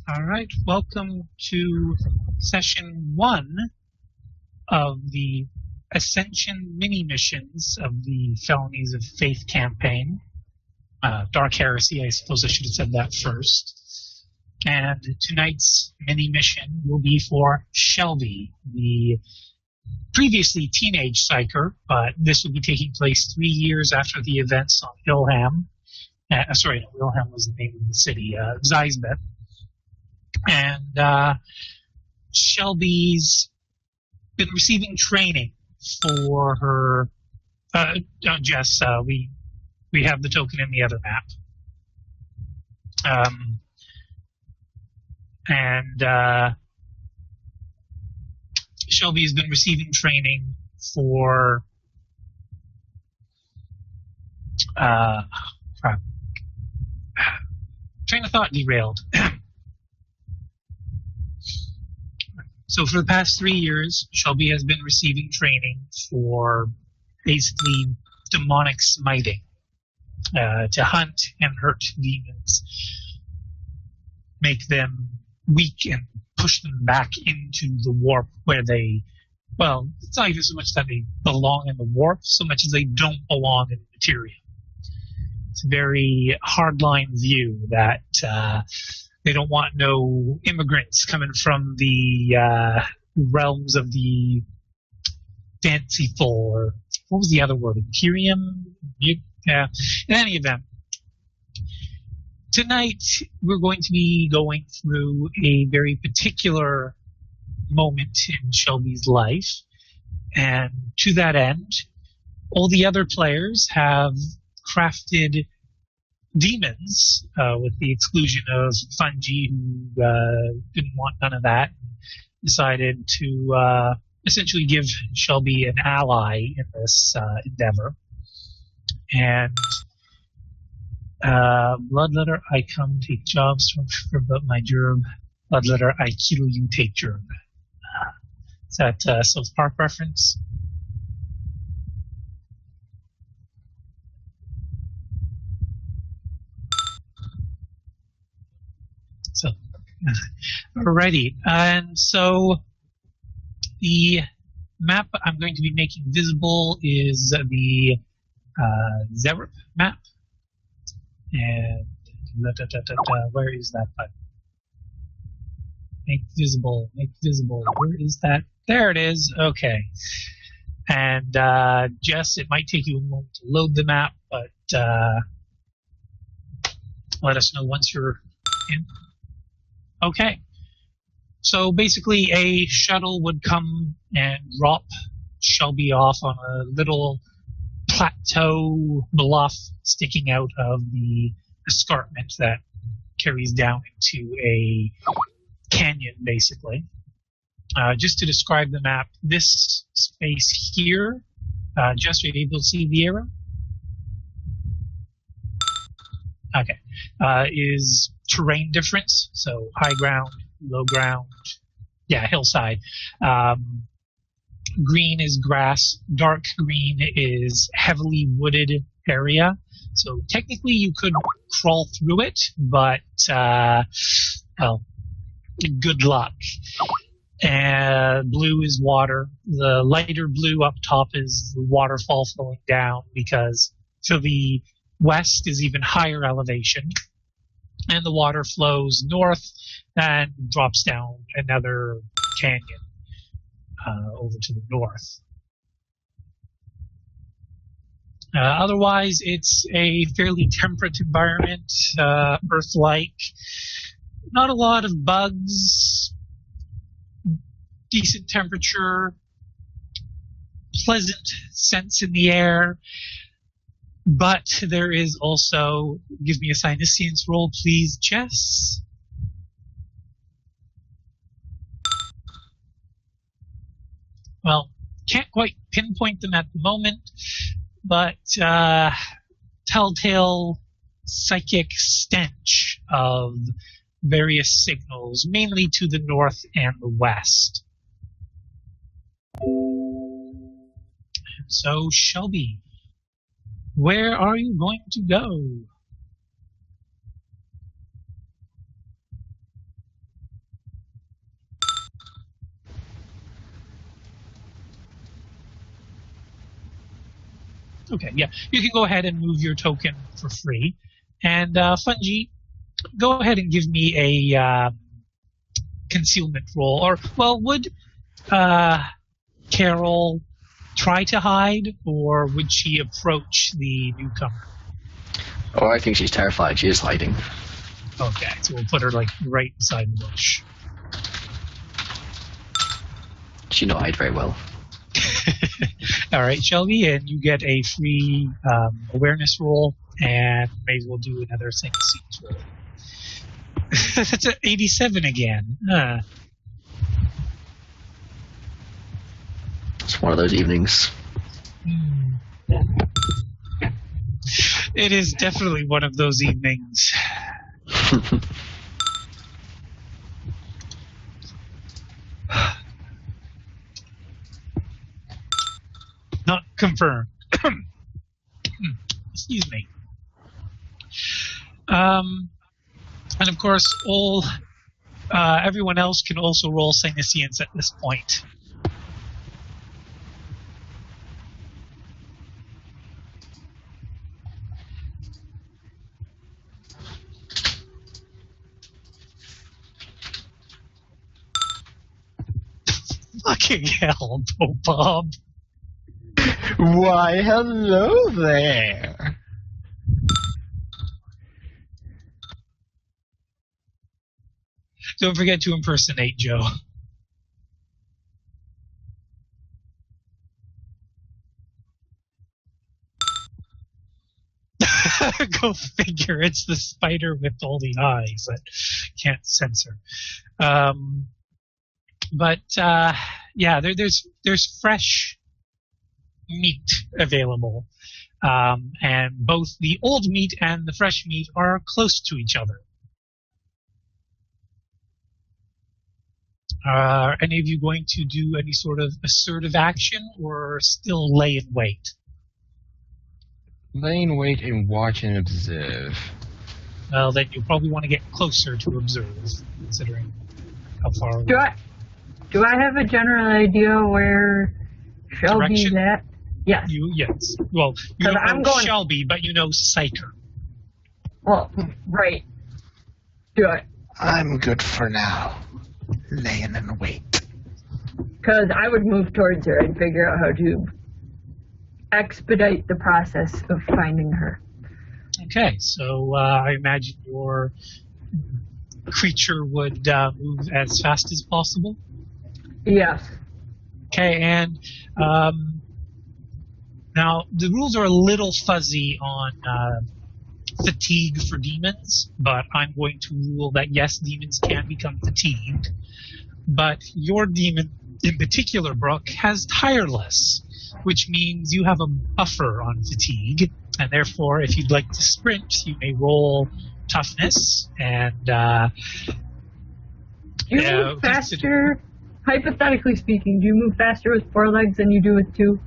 All right, welcome to session 1 of the Ascension mini missions of the Felonies of Faith campaign. Dark Heresy, I suppose I should have said that first. And tonight's mini mission will be for Shelby, the previously teenage psyker, but this will be taking place 3 years after the events on Ilham. Ilham was the name of the city, Zeisbeth. And Shelby's been receiving training for her. Jess, we have the token in the other map, and Shelby's been receiving training for. Train of thought derailed. So for the past 3 years, Shelby has been receiving training for basically demonic smiting, to hunt and hurt demons, make them weak and push them back into the warp where they, well, it's not even so much that they belong in the warp, so much as they don't belong in the materia. It's a very hardline view that they don't want no immigrants coming from the realms of the fanciful, or what was the other word? Imperium? Yeah. In any event, tonight we're going to be going through a very particular moment in Shelby's life, and to that end, all the other players have crafted demons, with the exclusion of Fungi, who didn't want none of that, decided to essentially give Shelby an ally in this endeavor. And Bloodletter, I come take jobs from my gerb. Bloodletter, I kill you take gerb. Is that South Park reference? So, alrighty, and so the map I'm going to be making visible is the Zerip map, and where is that button? Make visible, where is that? There it is, okay. And Jess, it might take you a moment to load the map, but let us know once you're in. Okay, so basically a shuttle would come and drop Shelby off on a little plateau bluff sticking out of the escarpment that carries down into a canyon, basically. Just to describe the map, this space here, just are you able to see the arrow? Okay, is terrain difference, so high ground, low ground, hillside. Green is grass, dark green is heavily wooded area, so technically you could crawl through it, but, well, good luck. And blue is water. The lighter blue up top is the waterfall flowing down, because to the west is even higher elevation, and the water flows north and drops down another canyon over to the north. Otherwise, it's a fairly temperate environment, Earth-like. Not a lot of bugs, decent temperature, pleasant scents in the air. But there is also, give me a Psyniscience roll, please, Jess. Well, can't quite pinpoint them at the moment, but telltale psychic stench of various signals, mainly to the north and the west. So, Shelby, where are you going to go? Okay, yeah. You can go ahead and move your token for free. And Fungi, go ahead and give me a concealment roll. Or, well, would Carol try to hide, or would she approach the newcomer? Oh, I think she's terrified. She is hiding. Okay, so we'll put her like right inside the bush. She not hide very well. All right, Shelby, and you get a free awareness roll, and may as well do another single scenes roll. That's an 87 again. It's one of those evenings. It is definitely one of those evenings. Not confirmed. Excuse me. And of course, everyone else can also roll Psyniscience at this point. Fucking hell, Bob. Why, hello there. Don't forget to impersonate Joe. Go figure. It's the spider with all the eyes that can't censor. But there's fresh meat available, and both the old meat and the fresh meat are close to each other. Are any of you going to do any sort of assertive action, or still lay in wait? Lay in wait and watch and observe. Well, then you'll probably want to get closer to observe, considering how far away. Do I have a general idea where Shelby's at? Yes. Yes. Well, you don't know Shelby, but you know Psyker. Well, right. Do it. I'm good for now. Laying in wait. Because I would move towards her and figure out how to expedite the process of finding her. Okay, so I imagine your creature would move as fast as possible? Yes. Okay, and now the rules are a little fuzzy on fatigue for demons, but I'm going to rule that yes, demons can become fatigued, but your demon in particular, Brooke, has tireless, which means you have a buffer on fatigue, and therefore if you'd like to sprint, you may roll toughness, and you move faster. Hypothetically speaking, do you move faster with 4 legs than you do with 2?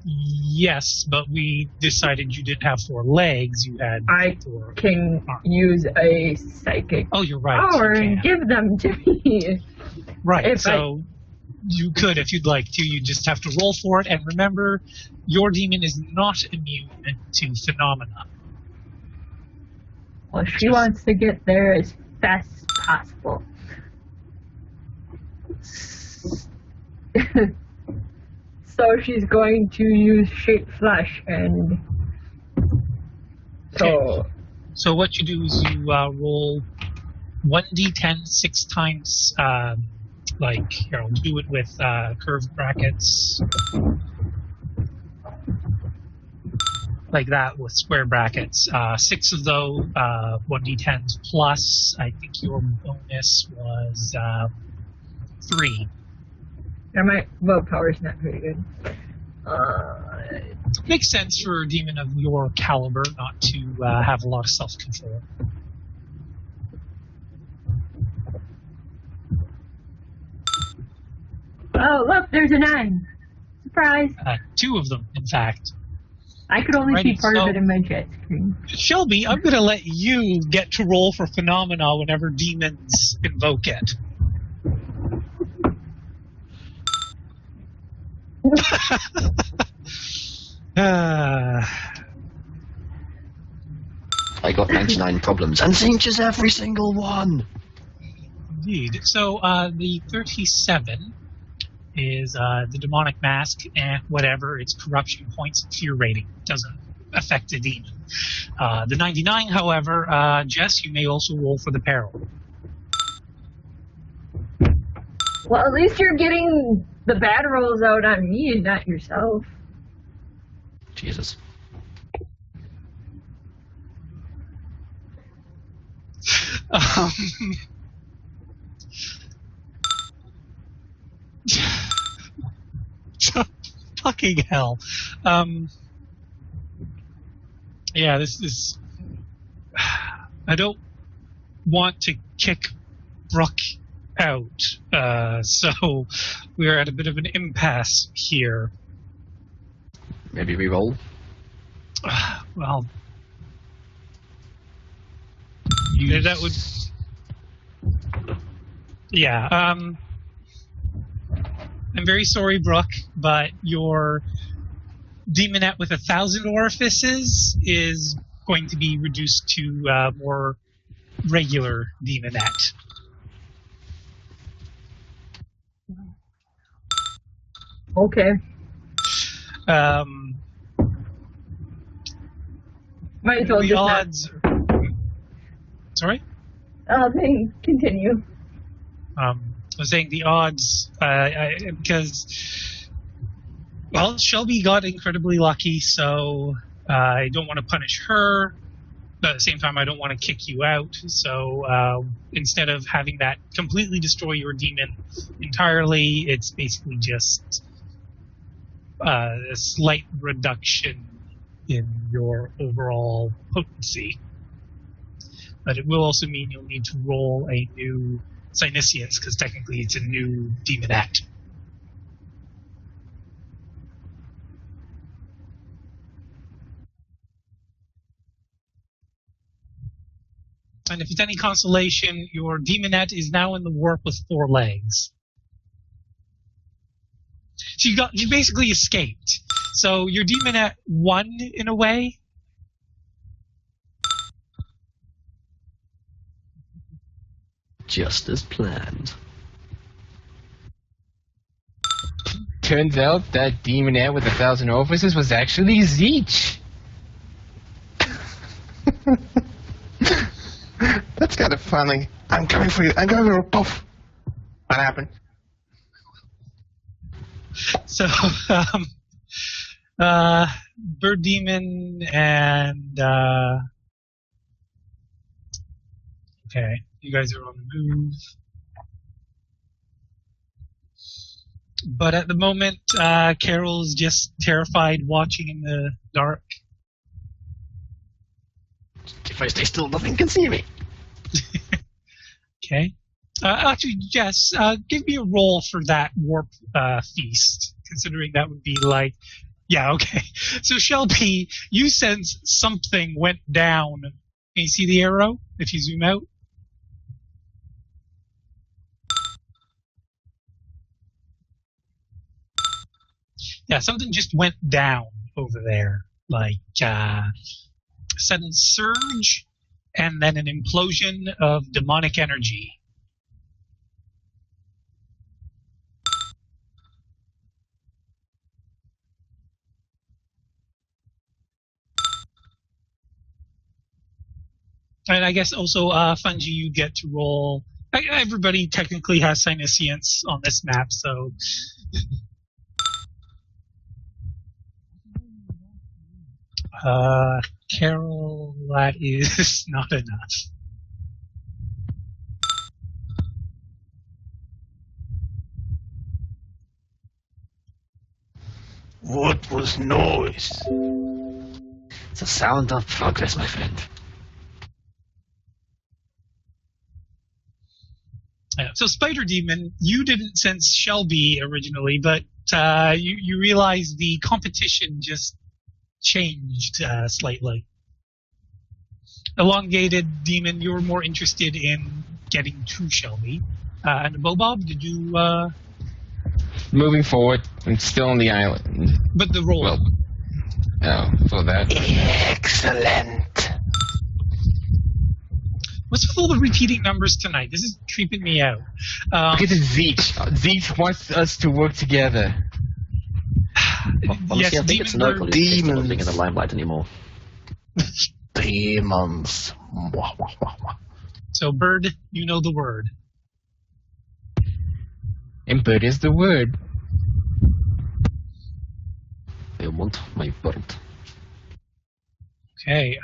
Yes, but we decided you didn't have 4 legs. You had 4 can arms. Use a psychic you're right, power and give them to me. Right, you could if you'd like to. You just have to roll for it. And remember, your demon is not immune to phenomena. Well, she wants to get there as fast as possible. So she's going to use Shape Flesh, and so what you do is you roll 1d10 6 times. Here, I'll do it with curved brackets, like that with square brackets. 6 of those 1d10s plus. I think your bonus was 3. My willpower's not very good. Makes sense for a demon of your caliber not to have a lot of self-control. Oh, look, there's a 9. Surprise. 2 of them, in fact. I could only see part of it in my jet screen. Shelby, I'm going to let you get to roll for phenomena whenever demons invoke it. I got 99 problems, and cinches every single one. Indeed. So the 37 is the demonic mask, and whatever its corruption points and fear rating doesn't affect the demon. The 99, however, Jess, you may also roll for the peril. Well, at least you're getting the bad rolls out on me and not yourself. Jesus. Fucking hell. Yeah, this is... I don't want to kick Brooke out, so we're at a bit of an impasse here. Maybe re-roll? Well... that would... Yeah, I'm very sorry, Brooke, but your demonette with 1,000 orifices is going to be reduced to more regular demonette. Okay. Might as well The just odds... Sorry? Okay, continue. I was saying the odds, because, well, Shelby got incredibly lucky, so I don't want to punish her, but at the same time I don't want to kick you out, so instead of having that completely destroy your demon entirely, it's basically just a slight reduction in your overall potency. But it will also mean you'll need to roll a new Synesians, because technically it's a new demon act. And if it's any consolation, your demonette is now in the warp with 4 legs. So you basically escaped. So your demonette won in a way. Just as planned. Turns out that demonette with 1,000 orifices was actually Zeech. That's kind of funny. I'm coming for you. I'm coming for you. Poof. What happened? So, Bird Demon and, okay, you guys are on the move. But at the moment, Carol's just terrified watching in the dark. If I stay still, nothing can see me. Okay. Actually, Jess, give me a roll for that warp feast, considering that would be like... Yeah, okay. So, Shelby, you sense something went down. Can you see the arrow if you zoom out? Yeah, something just went down over there. Like, sudden surge, and then an implosion of demonic energy. And I guess also, Fungi, you get to roll. Everybody technically has Synesians on this map, so. Carol, that is not enough. What was noise? It's a sound of progress, my friend. So, Spider Demon, you didn't sense Shelby originally, but you realize the competition just changed slightly. Elongated Demon, you were more interested in getting to Shelby. And Bobob, did you... Moving forward, I'm still on the island. But the roll... Well, Oh, so that. Excellent. What's with all the repeating numbers tonight? This is creeping me out. Because it's Zeech. Zeech wants us to work together. Honestly, yes, I think it's demon Nurgle bird. who's not living in the limelight anymore. Demons. Wah, wah, wah, wah. So, bird, you know the word. And bird is the word. I want my bird. Okay,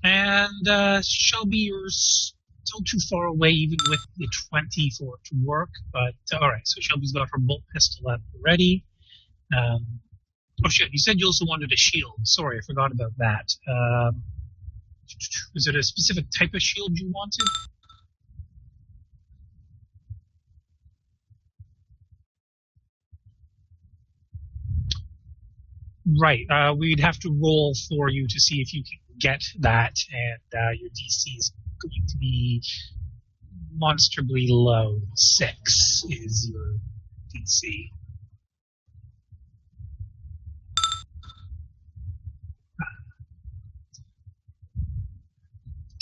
and Shelby, you're still too far away even with the 20 for it to work, but alright, so Shelby's got her bolt pistol out already. Oh shit, you said you also wanted a shield. Sorry, I forgot about that. Was it a specific type of shield you wanted? Right, we'd have to roll for you to see if you can get that, and your DC is going to be monstrously low. 6 is your DC.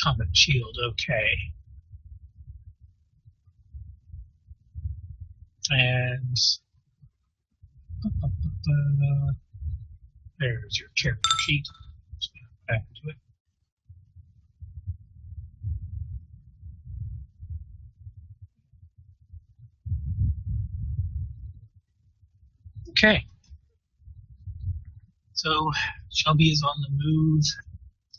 Combat shield, okay. And there's your character sheet. Just go back to it. Okay. So Shelby is on the move.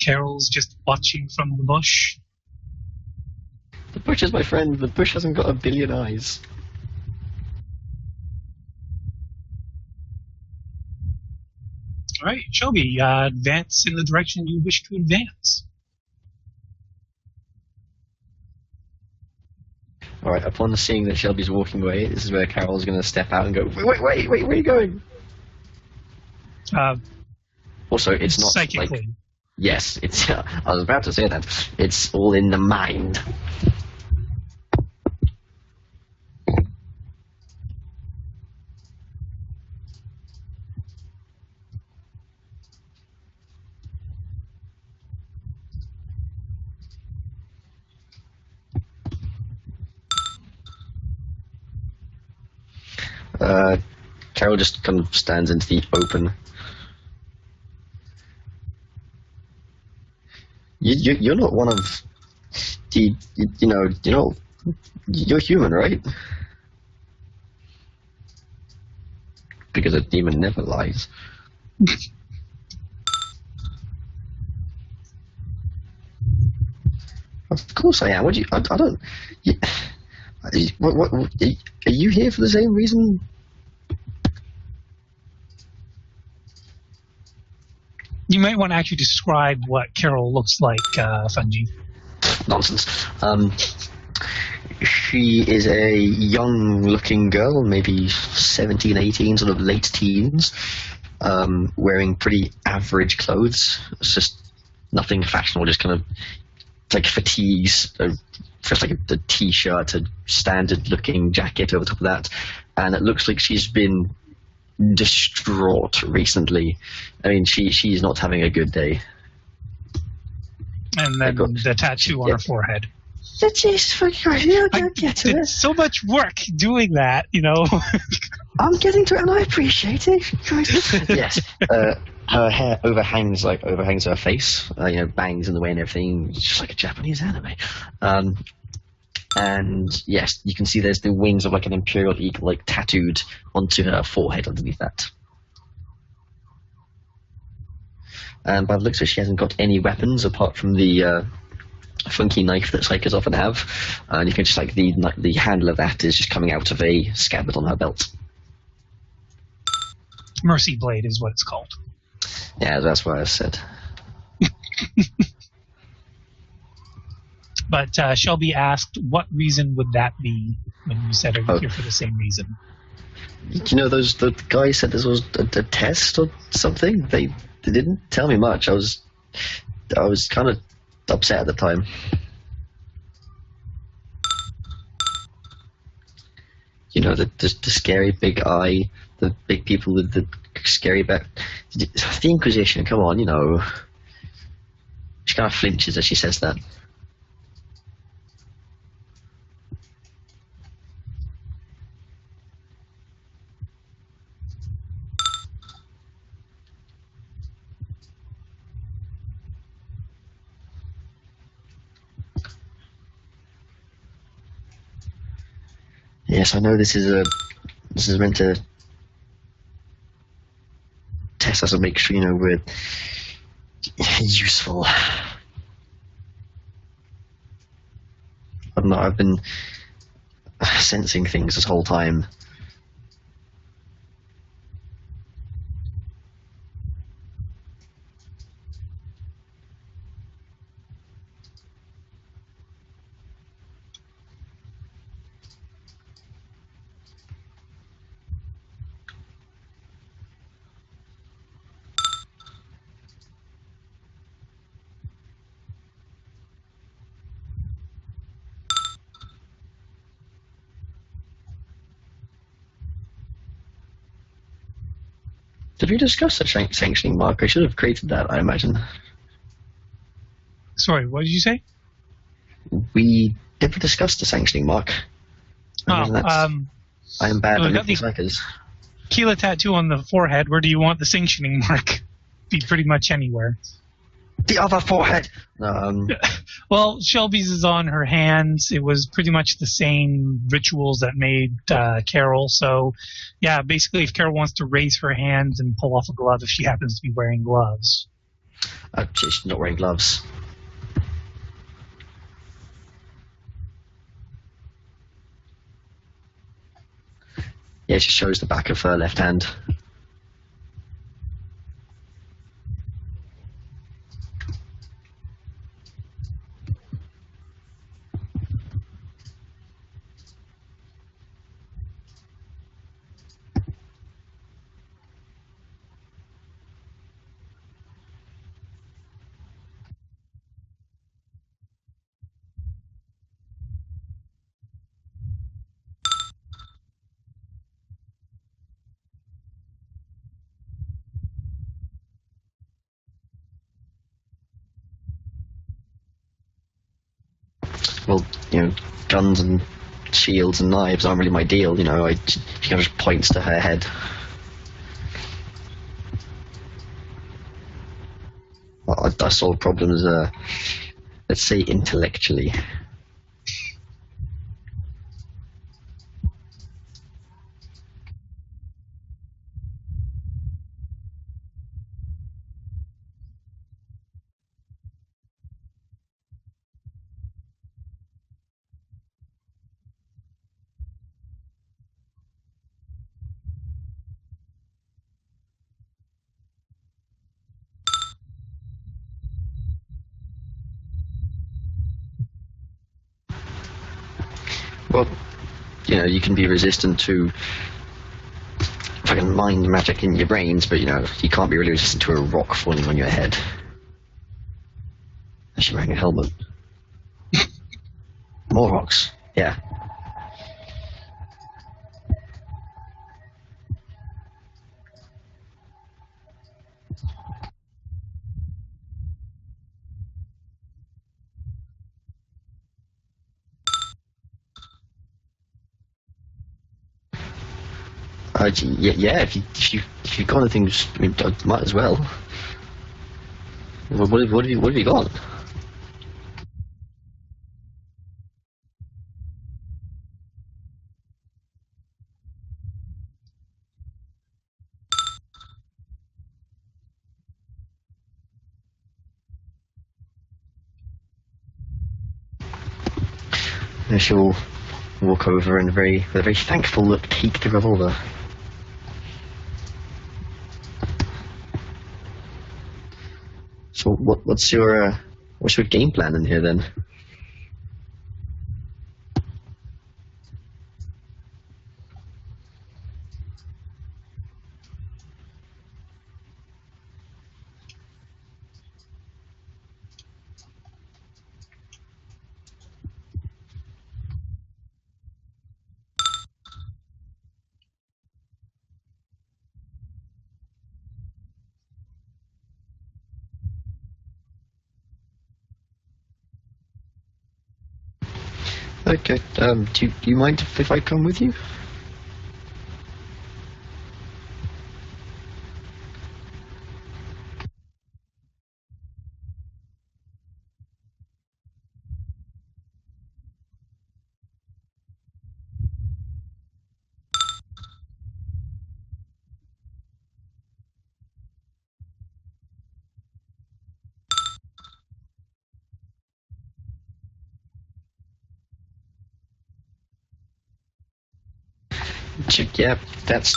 Carol's just watching from the bush. The bush is my friend. The bush hasn't got a billion eyes. All right, Shelby, advance in the direction you wish to advance. Alright, upon seeing that Shelby's walking away, this is where Carol's going to step out and go, wait, where are you going? Also, it's not psychically. like... Yes, it's... I was about to say that. It's all in the mind. Carol just kind of stands into the open. You're not one of the, you're human, right? Because a demon never lies. Of course I am. What do you? I don't. What? Are you here for the same reason? You might want to actually describe what Carol looks like, Fungi. Nonsense. She is a young-looking girl, maybe 17, 18, sort of late teens, wearing pretty average clothes. It's just nothing fashionable, just kind of like fatigues, just like a t-shirt, a standard-looking jacket over top of that, and it looks like she's been distraught recently. I mean, she's not having a good day. And then the tattoo on her forehead. Jesus fucking Christ, you don't get to did it. so much work doing that, you know. I'm getting to it and I appreciate it. Yes. Her hair overhangs her face, bangs in the way and everything, just like a Japanese anime. And yes, you can see there's the wings of like an imperial eagle like tattooed onto her forehead underneath that. And by the looks of it, she hasn't got any weapons apart from the funky knife that psychers often have, and you can just like the handle of that is just coming out of a scabbard on her belt. Mercy Blade is what it's called. Yeah, that's what I said. But Shelby asked, what reason would that be when you said, are you here for the same reason? The guy said this was a test or something? They didn't tell me much. I was kind of upset at the time. The scary big eye, the big people with the scary, but the Inquisition, come on, you know. She kind of flinches as she says that. Yes, I know this is meant to test us and make sure, you know, we're useful. I don't know, I've been sensing things this whole time. Did we discuss the sanctioning mark? I should have created that, I imagine. Sorry, what did you say? We never discussed the sanctioning mark. I am bad at making psychers. Keela tattoo on the forehead. Where do you want the sanctioning mark? Be pretty much anywhere. The other forehead! Well, Shelby's is on her hands. It was pretty much the same rituals that made Carol. So, yeah, basically if Carol wants to raise her hands and pull off a glove if she happens to be wearing gloves. She's not wearing gloves. Yeah, she shows the back of her left hand. Well, you know, guns and shields and knives aren't really my deal, you know. She kind of just points to her head. I solve problems, let's say, intellectually. Well, you know, you can be resistant to fucking mind magic in your brains, but, you know, you can't be really resistant to a rock falling on your head. Is she wearing a helmet? More rocks. Yeah. Yeah. If you got anything, just, I mean, might as well. What have you got? And she'll walk over and with a very thankful look, take the revolver. So what's your game plan in here then? Okay. Do you mind if I come with you? Yeah, that's.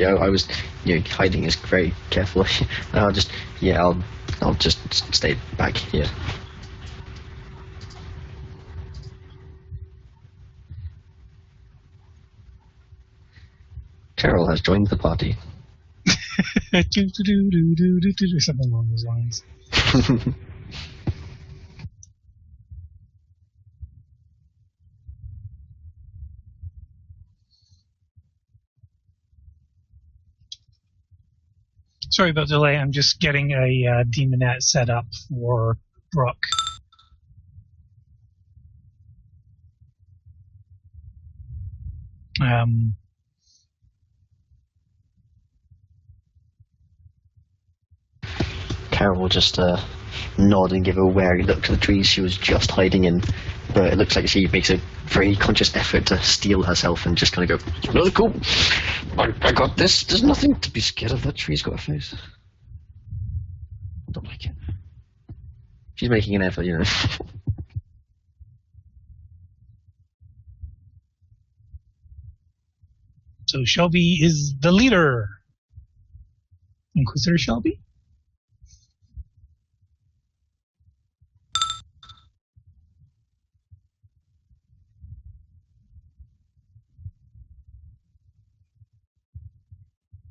I was, hiding this very carefully. I'll just stay back here. Carol has joined the party. Something along those lines. Sorry about the delay. I'm just getting a demonette set up for Brooke. Carol will just nod and give a wary look to the trees she was just hiding in. But it looks like she makes a very conscious effort to steel herself and just kind of go, "No, cool. I got this. There's nothing to be scared of. That tree's got a face." I don't like it. She's making an effort, So Shelby is the leader. Inquisitor Shelby?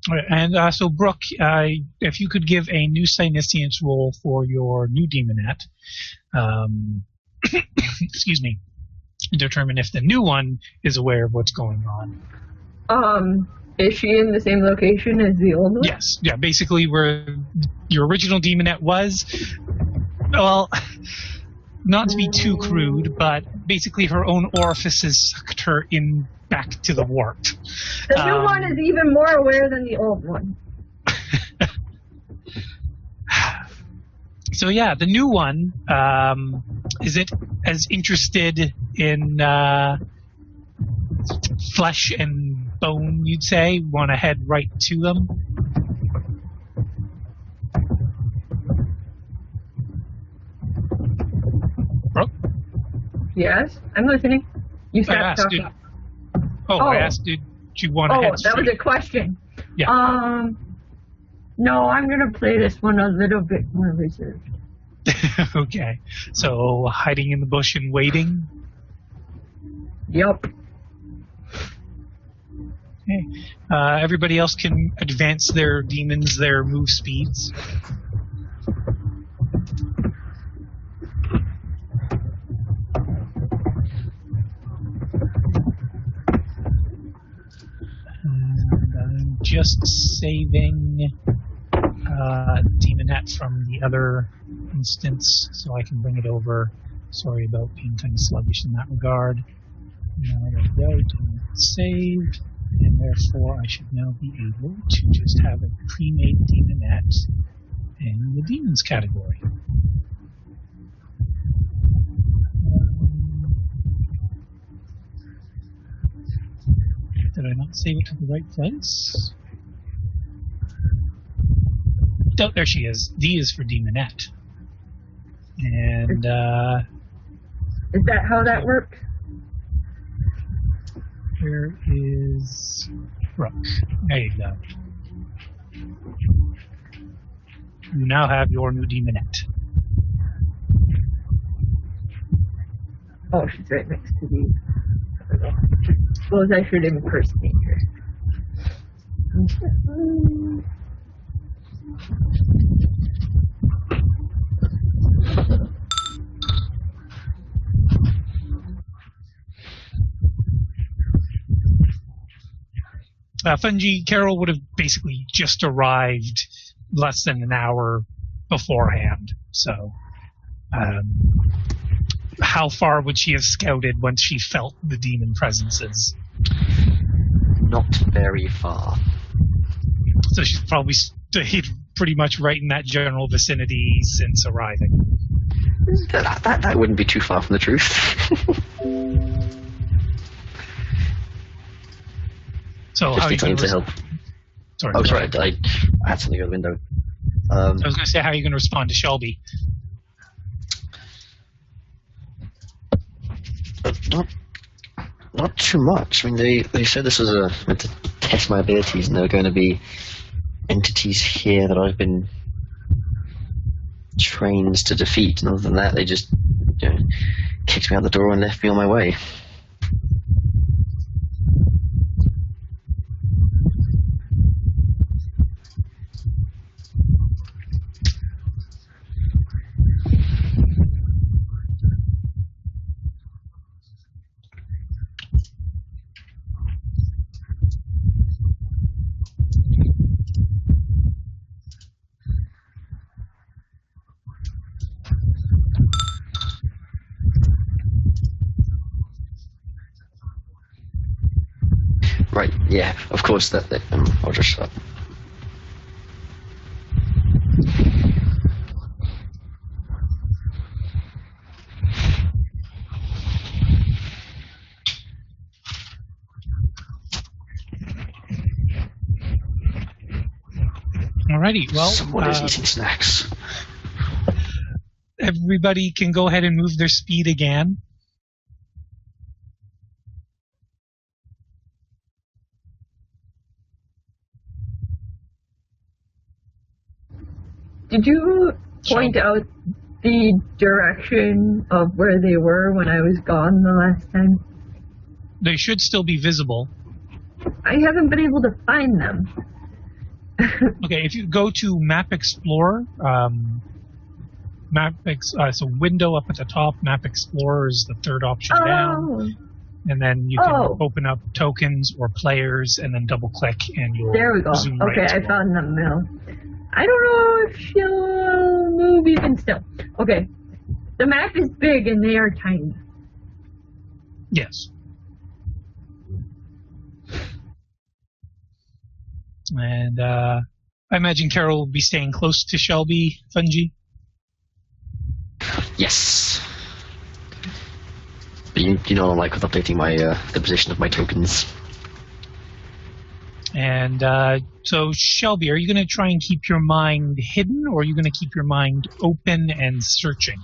All right, and so Brooke, if you could give a new Psyniscience roll for your new demonette, excuse me, determine if the new one is aware of what's going on. Is she in the same location as the old one? Yes, yeah, basically where your original demonette was. Well, not to be too crude, but basically her own orifices sucked her in back to the warp. The new one is even more aware than the old one. So yeah, the new one, is it as interested in flesh and bone, you'd say? Want to head right to them? Brooke? Yes, I'm listening. You stopped talking. I asked, did you want to head straight? That was a question. Yeah. No, I'm going to play this one a little bit more reserved. Okay. So, hiding in the bush and waiting? Yep. Okay. Everybody else can advance their demons, their move speeds. And I'm just saving demonette from the other instance so I can bring it over. Sorry about being kind of sluggish in that regard. There we go, demonette saved. And therefore, I should now be able to just have a pre-made demonette in the demons category. Did I not save it to the right place? Oh, there she is. D is for demonette. And, is that how that works? Where is Brooke? There you go. You now have your new demonette. Oh, she's right next to the. Suppose I should impersonate her. Fungi, Carol would have basically just arrived less than an hour beforehand. So, how far would she have scouted once she felt the demon presences? Not very far. So she's probably stayed pretty much right in that general vicinity since arriving. That wouldn't be too far from the truth. So Just how are be you going trying to help. Sorry. Oh, sorry, I had something out the window. I was going to say, how are you going to respond to Shelby? Not too much. I mean, they said this was meant to test my abilities, and there were going to be entities here that I've been trained to defeat. And other than that, they just kicked me out the door and left me on my way. Right, yeah, of course, I'll just shut up. Alrighty, well, Someone is eating snacks. everybody can go ahead and move their speed again. Did you point out the direction of where they were when I was gone the last time? They should still be visible. I haven't been able to find them. Okay, if you go to Map Explorer, so window up at the top, Map Explorer is the third option down. And then you can open up tokens or players and then double click and you'll there we go. zoom right Okay, to I them. found them now. I don't know if she'll move even still. Okay. The map is big and they are tiny. Yes. And I imagine Carol will be staying close to Shelby, Fungi. Yes. But you know, like with updating my the position of my tokens. And so, Shelby, are you going to try and keep your mind hidden, or are you going to keep your mind open and searching?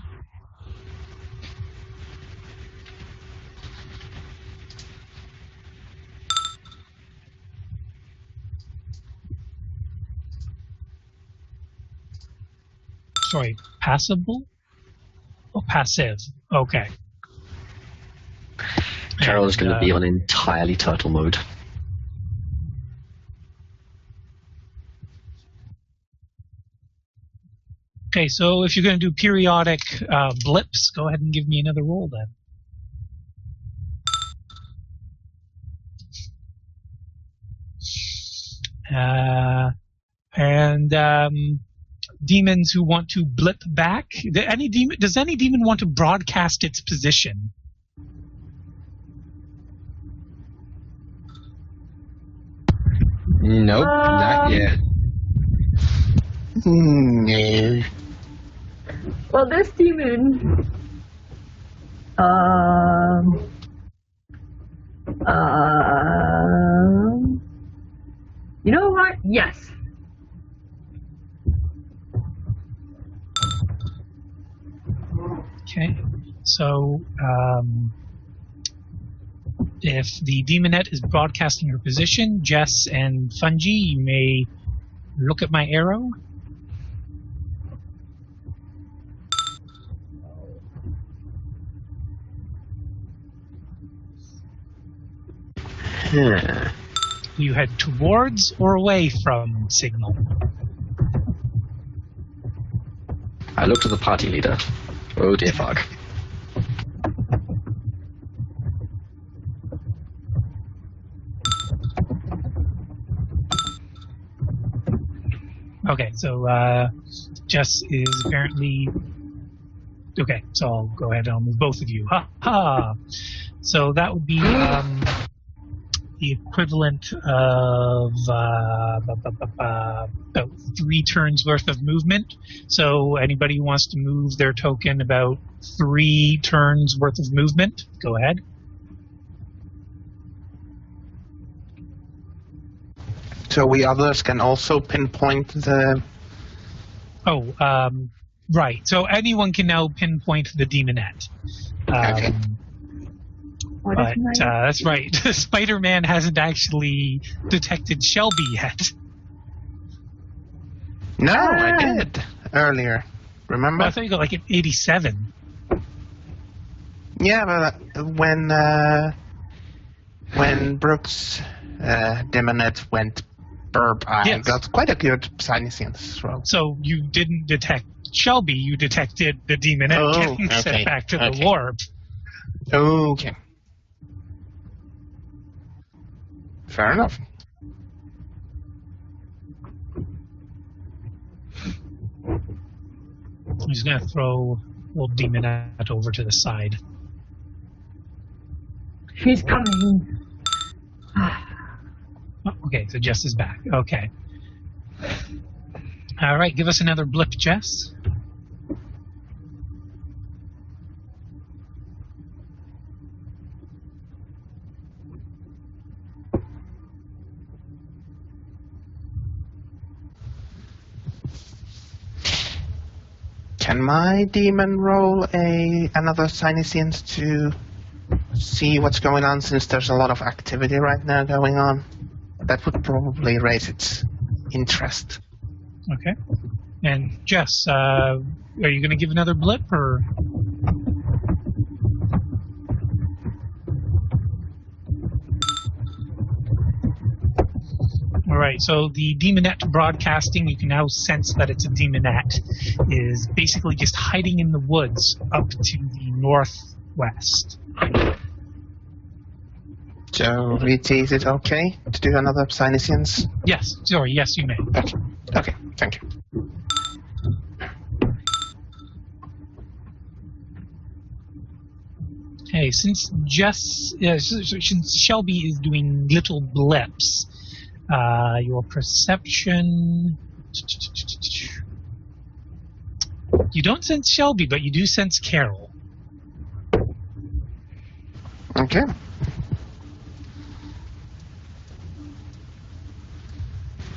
Sorry, passable? Oh, passive. Okay. Carol is going to be on entirely turtle mode. Okay, so if you're going to do periodic blips, go ahead and give me another roll then. Demons who want to blip back. Does any demon want to broadcast its position? Nope, not yet. No. Well, this demon. You know what? Yes. Okay, so if the demonette is broadcasting her position, Jess and Fungi, you may look at my arrow. You head towards or away from signal? I looked at the party leader. Oh dear fuck. Okay, so Jess is apparently Okay, so I'll go ahead and I'll move both of you. Ha ha! So that would be the equivalent of about 3 turns worth of movement. So anybody who wants to move their token about 3 turns worth of movement, go ahead. So we others can also pinpoint the... Right. So anyone can now pinpoint the demonette. Okay. But that's right. Spider-Man hasn't actually detected Shelby yet. No, I did earlier. Remember? Well, I thought you got like an 87. Yeah, but when Brooks' demonette went burp, I got quite a good Psyniscience roll. So you didn't detect Shelby, you detected the demonette getting sent back to the warp. Okay. Fair enough. I'm just going to throw old demonette over to the side. She's coming. Oh, okay, so Jess is back. Okay. All right, give us another blip, Jess. Can my demon roll another Psyniscience to see what's going on, since there's a lot of activity right now going on? That would probably raise its interest. Okay. And Jess, are you going to give another blip, or? All right, so the demonette broadcasting, you can now sense that it's a demonette, is basically just hiding in the woods up to the northwest. So, Riti, is it okay to do another Psyniscience? Yes, sorry, yes, you may. Okay, thank you. Okay, since since Shelby is doing little blips, your perception... You don't sense Shelby, but you do sense Carol. Okay.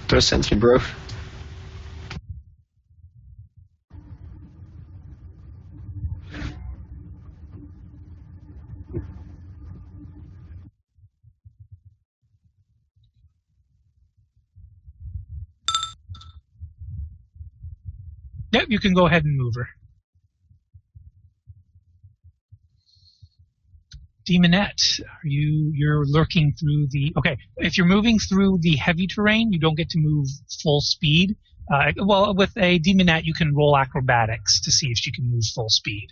Does sense me, bro. Yep, you can go ahead and move her. Demonette, you're lurking through the... Okay, if you're moving through the heavy terrain, you don't get to move full speed. Well, with a demonette, you can roll acrobatics to see if she can move full speed.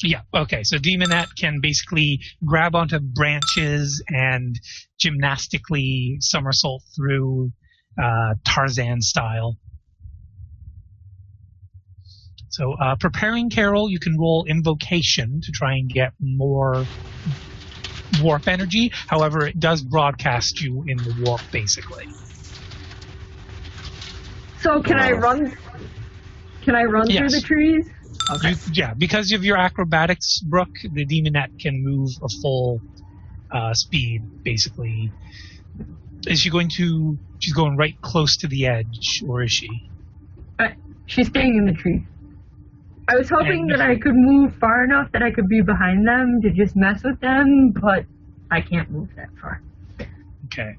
Yeah, okay, so demonette can basically grab onto branches and gymnastically somersault through Tarzan style. So preparing Carol, you can roll invocation to try and get more warp energy. However, it does broadcast you in the warp, basically. So can I run? Can I run through the trees? Okay. Yeah, because of your acrobatics, Brooke, the demonette can move a full speed, basically. Is she going to... She's going right close to the edge, or is she? She's staying in the tree. I was hoping that I could move far enough that I could be behind them to just mess with them, but I can't move that far. Okay.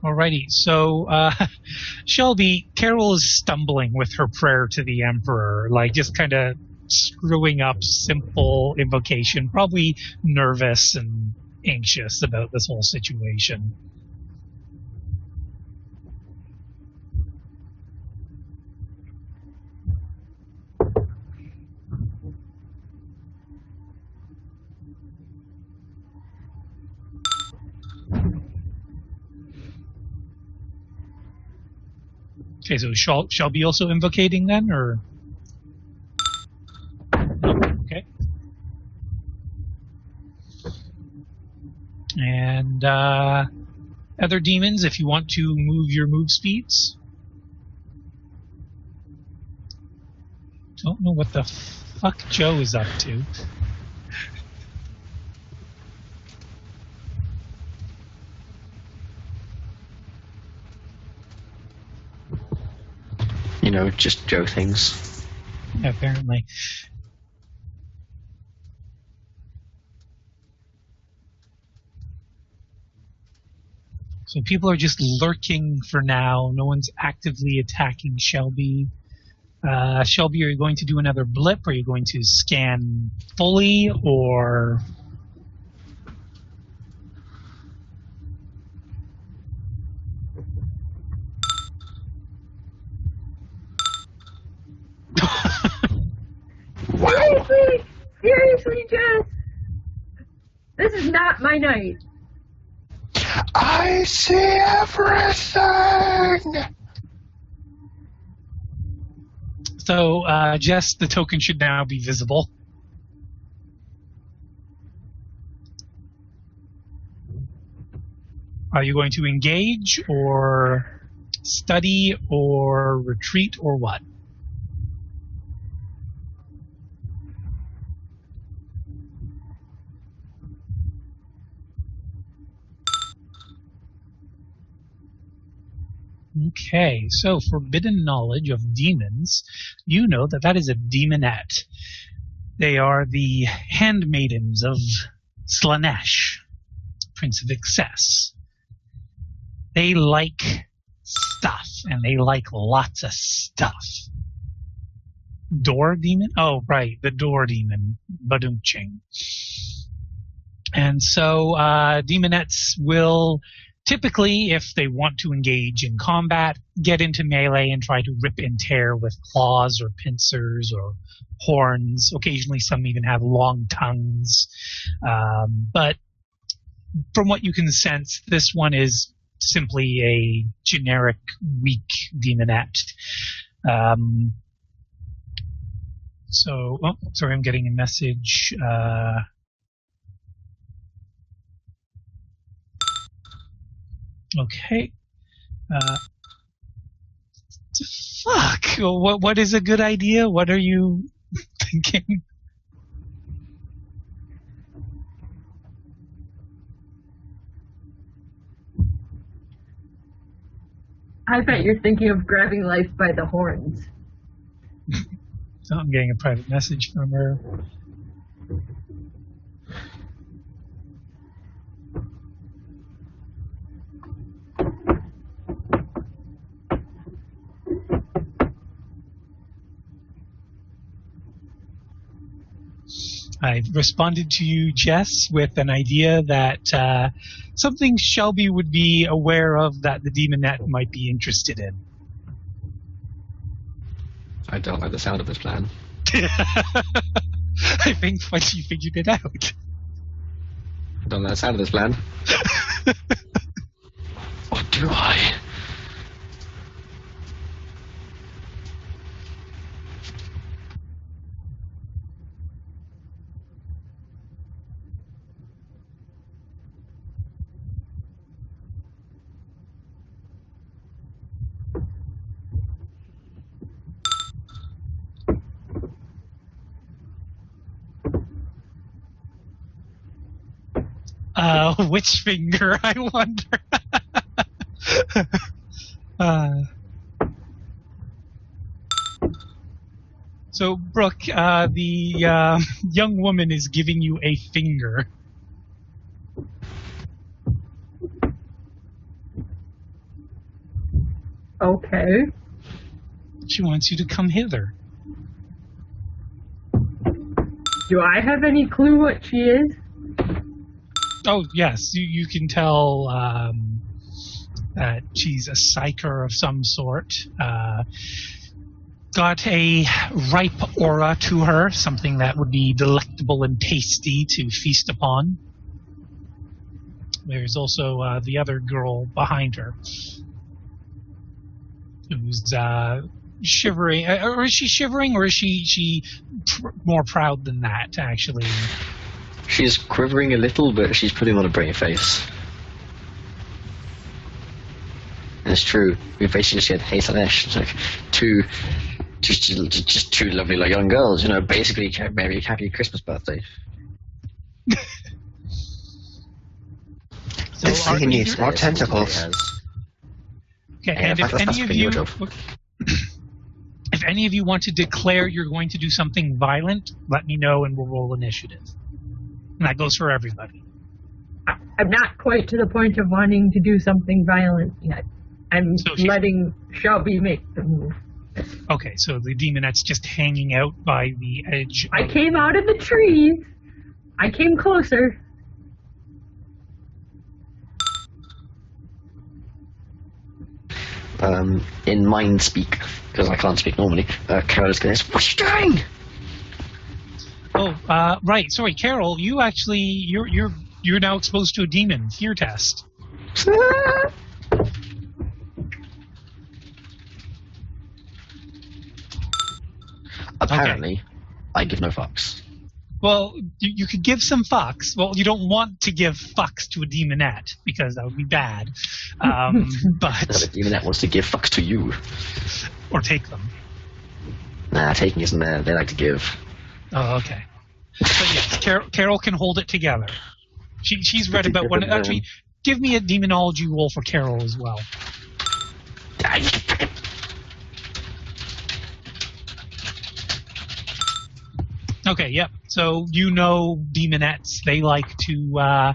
Alrighty, so Shelby, Carol is stumbling with her prayer to the Emperor, like just kind of screwing up simple invocation, probably nervous and anxious about this whole situation. Okay, so shall be also invocating then, or? No, okay. And other demons, if you want to move your move speeds. Don't know what the fuck Joe is up to. You know, just Joe things. Apparently. So people are just lurking for now. No one's actively attacking Shelby. Shelby, are you going to do another blip? Are you going to scan fully, or... Seriously? Seriously, Jess? This is not my night. I see everything! So, Jess, the token should now be visible. Are you going to engage, or study, or retreat, or what? Okay, so forbidden knowledge of demons, you know that that is a demonette. They are the handmaidens of Slanesh, Prince of Excess. They like stuff, and they like lots of stuff. Door demon? Oh, right, the door demon, Badumching. And so demonettes will typically, if they want to engage in combat, get into melee and try to rip and tear with claws or pincers or horns. Occasionally some even have long tongues. But from what you can sense, this one is simply a generic weak demonette. Sorry, I'm getting a message. Okay. Fuck. What is a good idea? What are you thinking? I bet you're thinking of grabbing life by the horns. So I'm getting a private message from her. I responded to you, Jess, with an idea that something Shelby would be aware of that the demonette might be interested in. I don't like the sound of this plan. I think once you figured it out. I don't like the sound of this plan. Or do I? Which finger, I wonder. So, Brooke, the young woman is giving you a finger. Okay. She wants you to come hither. Do I have any clue what she is? Oh, yes, you can tell that she's a psyker of some sort. got a ripe aura to her, something that would be delectable and tasty to feast upon. There's also the other girl behind her, who's shivering. Or is she shivering, or is she more proud than that, actually? She's quivering a little, but she's putting on a brave face. And it's true. We basically just said, "Hey, Slanesh," it's like just two lovely like young girls, basically very happy Christmas birthday. So This thing needs more tentacles. Okay, Yeah, and if that's any of pretty you, much if any of you want to declare you're going to do something violent, let me know and we'll roll initiative. And that goes for everybody. I'm not quite to the point of wanting to do something violent yet. I'm letting Shelby make the move. Okay, so the demonette's just hanging out by the edge. I came out of the trees. I came closer. In mind speak, because I can't speak normally, Carol is going to say, "What are you doing?" Oh, right. Sorry, Carol. You actually, you're now exposed to a demon. Fear test. Apparently, I give no fucks. Well, you could give some fucks. Well, you don't want to give fucks to a demonette because that would be bad. But The demonette wants to give fucks to you. Or take them. Nah, taking isn't there. They like to give. Oh, okay. But yes, Carol can hold it together. She's read about one. Actually, give me a demonology roll for Carol as well. Okay, yep. So demonettes, they like to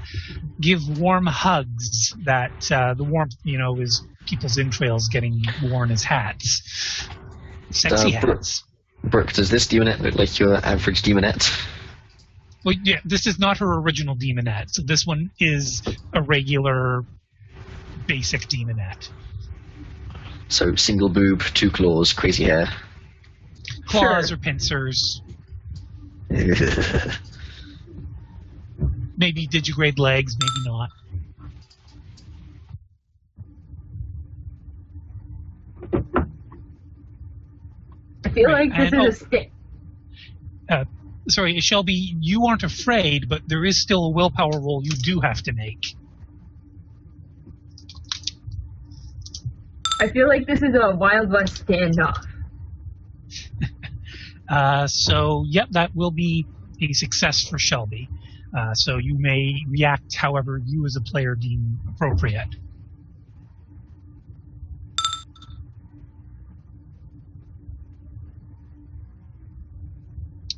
give warm hugs that the warmth, is people's entrails getting worn as hats. Sexy hats. Brooke, does this demonette look like your average demonette? Well, yeah, this is not her original demonette. So this one is a regular, basic demonette. So single boob, 2 claws, crazy hair. Claws or pincers. Maybe digigrade legs, maybe not. I feel like this is a stick. Sorry, Shelby, you aren't afraid, but there is still a willpower roll you do have to make. I feel like this is a Wild West standoff. So, yep, that will be a success for Shelby. So you may react however you as a player deem appropriate.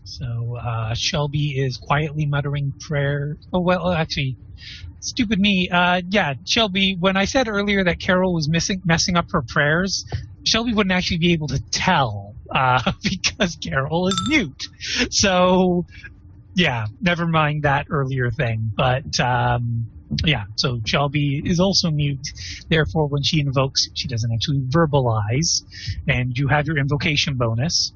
So Shelby is quietly muttering prayer. Oh, well, actually, stupid me. Yeah, Shelby, when I said earlier that Carol was messing up her prayers, Shelby wouldn't actually be able to tell because Carol is mute. So, yeah, never mind that earlier thing. But, yeah, so Shelby is also mute. Therefore, when she invokes, she doesn't actually verbalize. And you have your invocation bonus.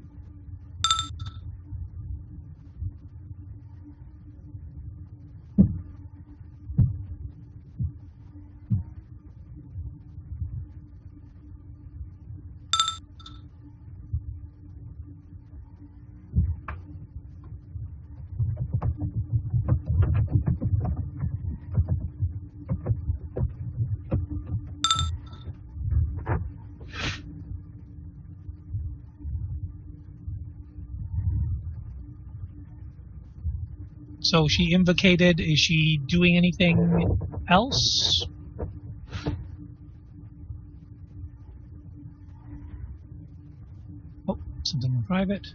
So she invocated. Is she doing anything else? Oh, something in private.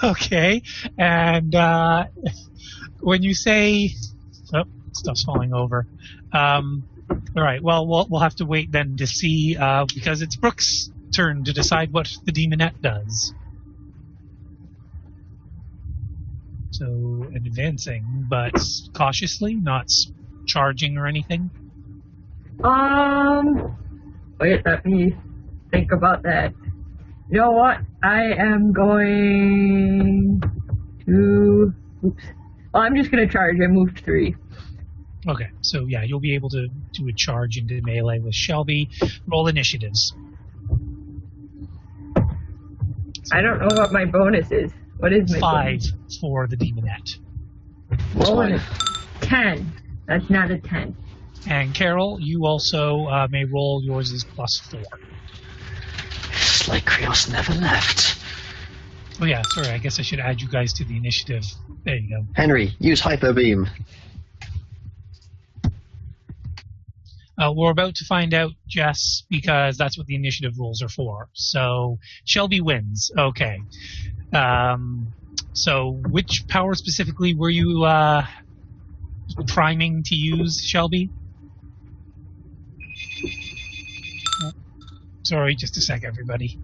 Okay. And when you say... Oh, stuff's falling over. All right. Well, we'll have to wait then to see, because it's Brooke's turn to decide what the demonette does. So advancing, but cautiously, not charging or anything. Wait, let me think about that. You know what? I am going to... Oops. Well, I'm just going to charge. I moved 3. Okay, so yeah, you'll be able to do a charge into melee with Shelby. Roll initiatives. I don't know what my bonus is. What is my 5 bonus? for the demonette. What's mine? 10. That's not a 10. And Carol, you also may roll. Yours is +4. It's like Krios never left. Oh yeah, sorry. I guess I should add you guys to the initiative. There you go. Henry, use Hyper Beam. We're about to find out, Jess, because that's what the initiative rules are for. So Shelby wins. Okay. So which power specifically were you priming to use, Shelby? Oh, sorry, just a sec, everybody.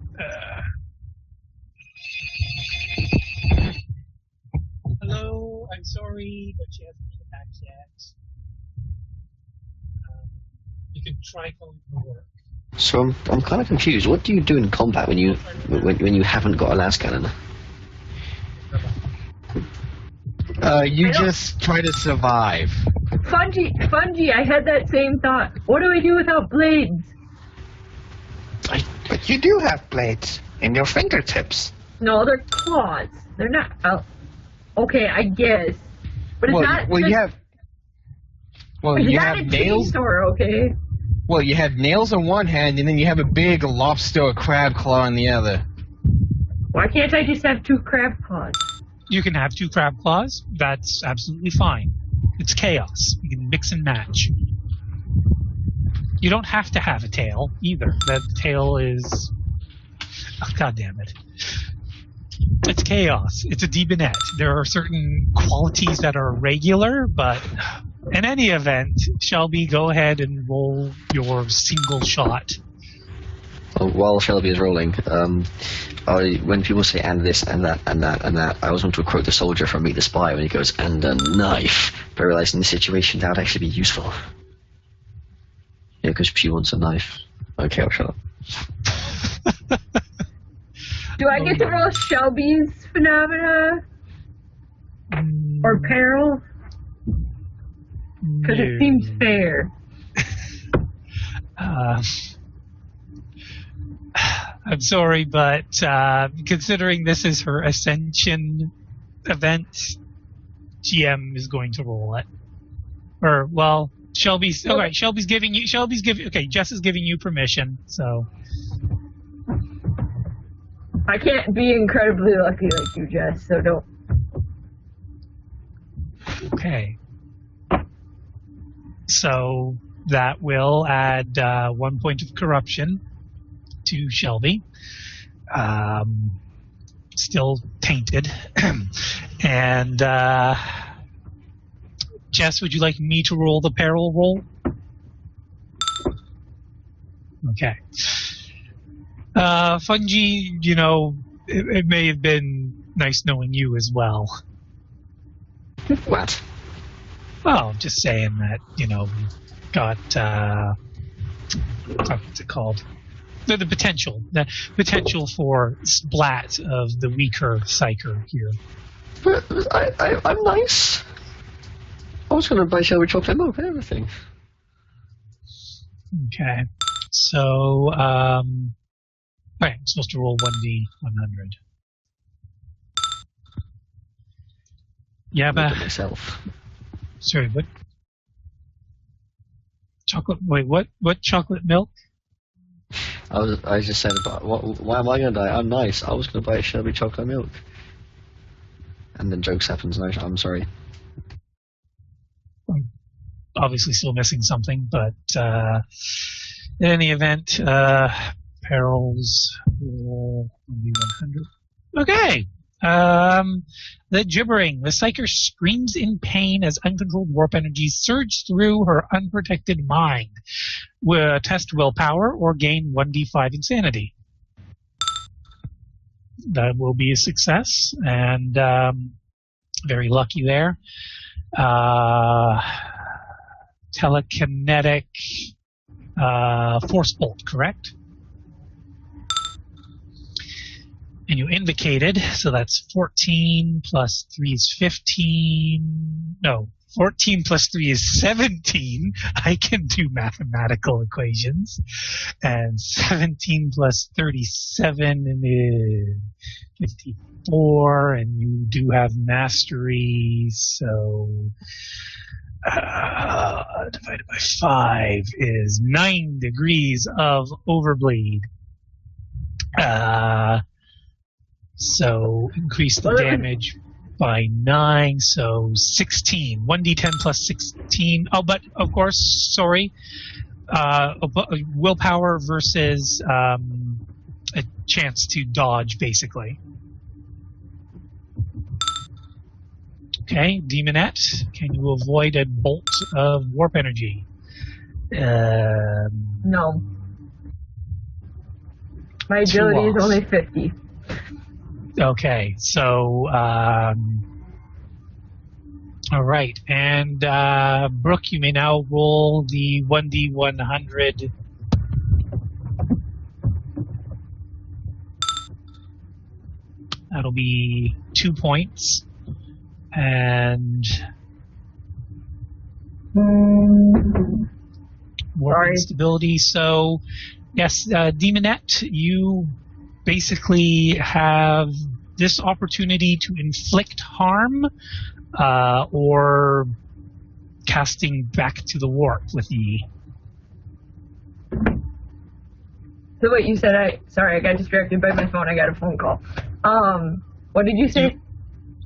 Hello, I'm sorry, but she hasn't been back yet. You can try calling for work. So I'm kind of confused. What do you do in combat when you haven't got a las cannon? You just try to survive. Fungi, I had that same thought. What do I do without blades? But you do have blades in your fingertips. No, they're claws. They're not... okay, I guess. But it's not... Well, you have... Well, it's you not have a nails... chainsaw, okay? Well, you have nails on one hand, and then you have a big lobster or crab claw on the other. Why can't I just have 2 crab claws? You can have 2 crab claws. That's absolutely fine. It's chaos. You can mix and match. You don't have to have a tail either. That tail is... Oh, God damn it. It's chaos. It's a demonette. There are certain qualities that are regular, but in any event, Shelby, go ahead and roll your single shot. While Shelby is rolling, when people say "and this and that and that and that," I always want to quote the soldier from Meet the Spy when he goes "and a knife," but I realised in this situation that would actually be useful. Yeah, because she wants a knife. Okay, I'll shut up. Do I get to roll Shelby's phenomena? Or peril? Because it seems fair. I'm sorry, but considering this is her Ascension event, GM is going to roll it. Or, well, Shelby's... Okay, okay, Jess is giving you permission, so... I can't be incredibly lucky like you, Jess, so don't. Okay. So that will add 1 point of corruption to Shelby. Still tainted. And Jess, would you like me to roll the peril roll? Okay. Fungi, you know, it may have been nice knowing you as well. What? Well, just saying that, you know, got, what's it called? The potential for splat of the weaker psyker here. But I'm nice. I was going to buy Shelby chocolate milk and everything. Okay. So, right, I'm supposed to roll 1d100. Yeah, but... myself. Sorry, what? Chocolate... Wait, what? What chocolate milk? I just said, why am I going to die? I'm nice. I was going to buy Shelby chocolate milk. And then jokes happens, and I'm sorry. I'm obviously still missing something, but in any event, perils roll 1d100. Okay. The gibbering. The psyker screams in pain as uncontrolled warp energies surge through her unprotected mind. Test willpower or gain 1d5 insanity. That will be a success, and very lucky there. Telekinetic. Force Bolt, correct? And you invocated, so that's 14 plus 3 is 15. No, 14 plus 3 is 17. I can do mathematical equations. And 17 plus 37 is 54, and you do have mastery, so divided by 5 is 9 degrees of overbleed. So increase the damage by 9, so 16. 1d10 plus 16. Oh, but of course, sorry. Willpower versus a chance to dodge, basically. Okay, Demonette, can you avoid a bolt of warp energy? No. My agility is only 50. Okay, so, all right, and Brooke, you may now roll the 1d100. That'll be 2 points, and warp instability. So, yes, Demonette, you basically have this opportunity to inflict harm or casting back to the warp with E. So what you said, sorry, I got distracted by my phone. I got a phone call. What did you say?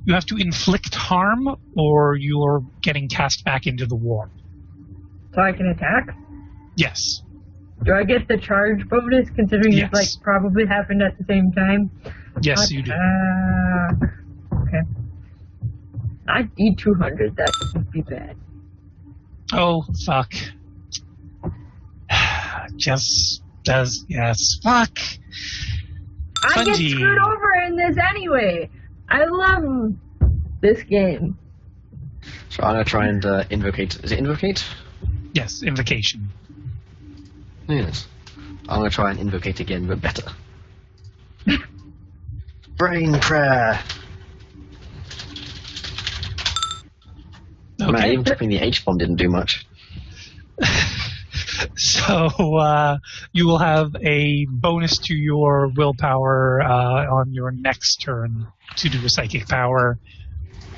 You have to inflict harm or you're getting cast back into the warp. So I can attack? Yes. Do I get the charge bonus, considering it like probably happened at the same time? Yes, you do. Okay. I need 200. That would be bad. Oh, fuck. Just does, yes. Fuck. I get screwed over in this anyway. I love this game. So I'm going to try and invocate. Is it invocate? Yes, invocation. Yes. I'm going to try and invocate again, but better. Brain prayer. Okay. Man, even tapping the H-bomb didn't do much. So you will have a bonus to your willpower on your next turn to do a psychic power.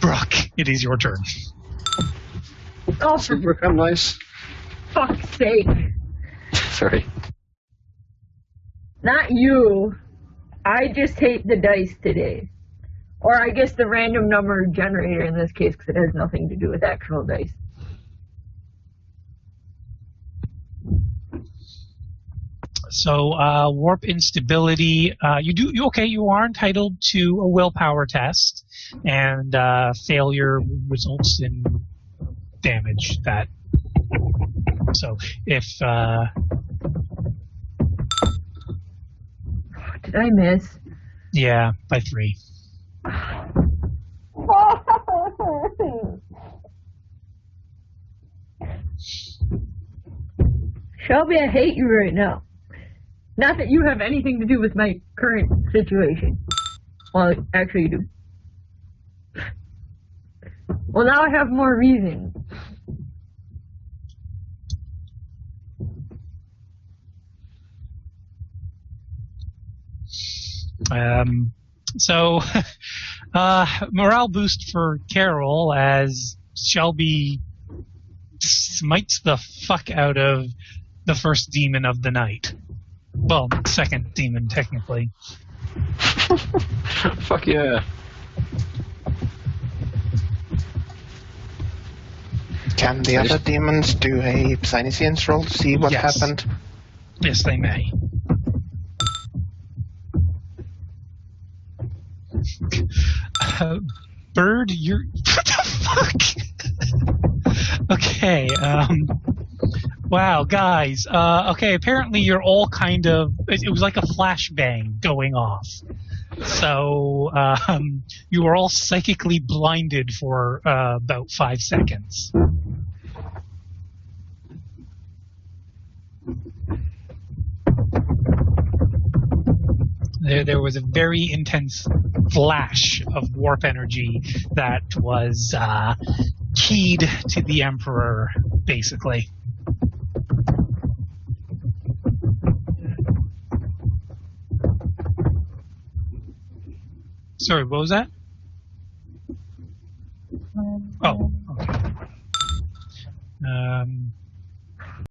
Brooke, it is your turn. Oh, So, Brooke, I'm nice. fuck's sake. Sorry. Not you. I just hate the dice today. Or I guess the random number generator in this case, because it has nothing to do with actual dice. So warp instability. You are entitled to a willpower test, and failure results in damage. That. So if did I miss? Yeah, by 3. Shelby, I hate you right now. Not that you have anything to do with my current situation. Well, actually you do. Well, now I have more reason. So, morale boost for Carol as Shelby smites the fuck out of the first demon of the night. Well, second demon, technically. Fuck yeah. Can the other demons do a Psyniscience roll to see what happened? Yes, they may. Bird, you're... What the fuck? Okay, wow, guys. Okay, apparently you're all kind of... It was like a flashbang going off. So, you were all psychically blinded for about 5 seconds. There was a very intense flash of warp energy that was keyed to the Emperor, basically. Sorry, what was that? Oh, okay.